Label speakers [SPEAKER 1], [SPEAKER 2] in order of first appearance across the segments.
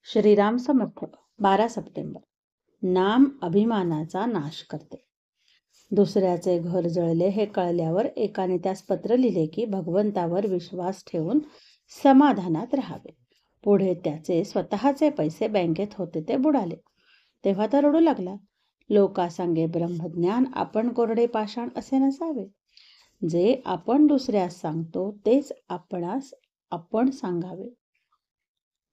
[SPEAKER 1] Shriram Samarth. 12 September. नाम अभिमानाचा नाश करते. दुसऱ्याचे घर जळले हे कळल्यावर एकाने त्यास पत्र लिहिले की भगवंतावर विश्वास ठेवून समाधानात राहावे. पुढे त्याचे स्वतःचे पैसे बँकेत होते ते बुडाले. तेव्हा तर रडू लागला. लोकासांगे ब्रह्मज्ञान आपण कोरडे पाषाण असे नसावे. जे आपण दुसऱ्यास सांगतो तेच आपणास आपण सांगावे.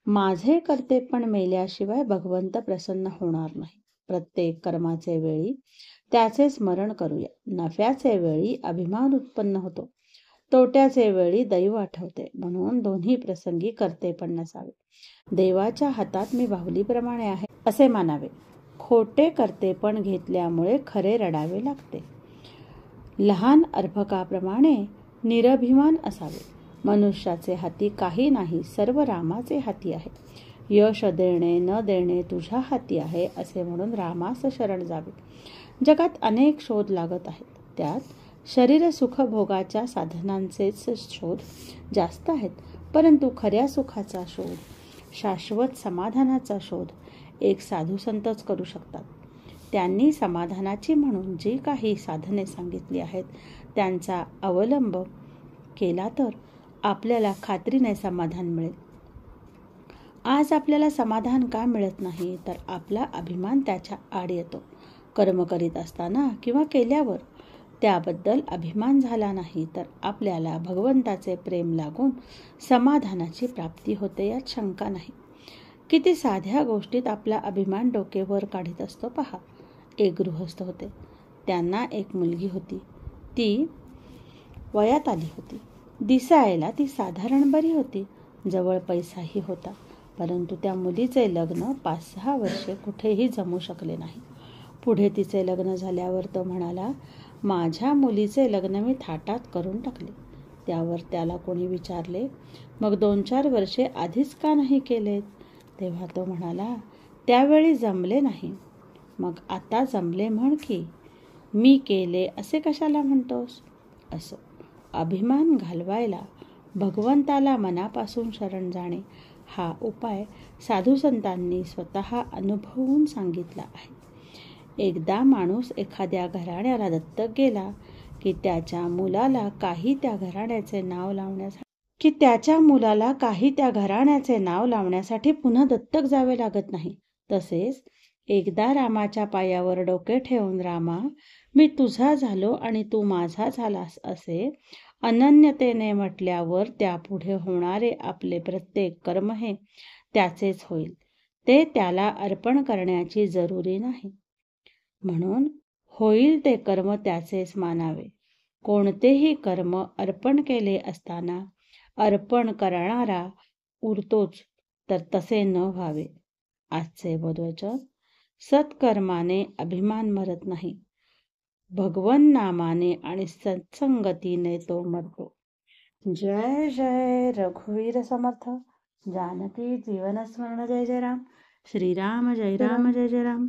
[SPEAKER 1] माझे कर्तेपण मेल्याशिवाय भगवंत प्रसन्न होणार नाही. प्रत्येक कर्माचे वेळी त्याचे स्मरण करूया. नफ्याचे वेळी अभिमान उत्पन्न होतो, तोट्याचे वेळी दैव आठवते. म्हणून दोन्ही प्रसंगी कर्तेपण नसावे. देवाच्या हातात मी बाहुलीप्रमाणे आहे असे मानावे. खोटे कर्तेपण घेतल्यामुळे खरे रडावे लागते. लहान अर्भकाप्रमाणे निरभिमान असावे. मनुष्याचे हाती काही नाही, सर्व रामाचे हाती आहे. यश देणे न देणे तुझ्या हाती आहे असे म्हणून रामास शरण जावे. जगात अनेक शोध लागत आहेत. त्यात शरीर सुखभोगाच्या साधनांचेच शोध जास्त आहेत. परंतु खऱ्या सुखाचा शोध, शाश्वत समाधानाचा शोध एक साधू संतच करू शकतात. त्यांनी समाधानाची म्हणून जी काही साधने सांगितली आहेत त्यांचा अवलंब केला तर आपल्याला खात्रीने समाधान मिळेल. आज आपल्याला समाधान का मिळत नाही तर आपला अभिमान त्याच्या आड येतो. कर्म करीत असताना किंवा केल्यावर त्याबद्दल अभिमान झाला नाही तर आपल्याला भगवंताचे प्रेम लागून समाधानाची प्राप्ती होते यात शंका नाही. किती साध्या गोष्टीत आपला अभिमान डोकेवर काढीत असतो पहा. एक गृहस्थ होते. त्यांना एक मुलगी होती. ती वयात आली होती. दिसायला ती साधारण बरी होती. जवळ पैसाही होता. परंतु त्या मुलीचे लग्न 5-6 वर्षे कुठेही जमू शकले नाही. पुढे तिचे लग्न झाल्यावर तो म्हणाला, माझ्या मुलीचे लग्न मी थाटात करून टाकले. त्यावर त्याला कोणी विचारले, मग 2-4 वर्षे आधीच का नाही केलेत? तेव्हा तो म्हणाला, त्यावेळी जमले नाही. मग आता जमले म्हण की. मी केले असे कशाला म्हणतोस? असं अभिमान घालवायला भगवंताला मनापासून शरण जाणे हा उपाय साधू संतांनी स्वतः अनुभवून सांगितला आहे. एकदा माणूस एखाद्या घराण्याला दत्तक गेला की त्याच्या मुलाला काही त्या घराण्याचे नाव लावण्यासाठी पुन्हा दत्तक जावे लागत नाही. तसेच एकदा रामाच्या पायावर डोके ठेवून रामा मी तुझा झालो आणि तू माझा झालास असे अनन्यतेने म्हटल्यावर त्यापुढे होणारे आपले प्रत्येक कर्म हे त्याचेच होईल. ते त्याला अर्पण करण्याची जरुरी नाही. म्हणून होईल ते कर्म त्याचेच मानावे. कोणतेही कर्म अर्पण केले असताना अर्पण करणारा उरतोच तर तसे न व्हावे. आजचे बोधवचन. सत्कर्माने अभिमान मरत नाही. भगवन नामाने आणि सत्संगतीने तो मरतो. जय जय रघुवीर समर्थ. जानकी जीवन स्मरण. जय जय राम. श्रीराम जय राम जय जय राम.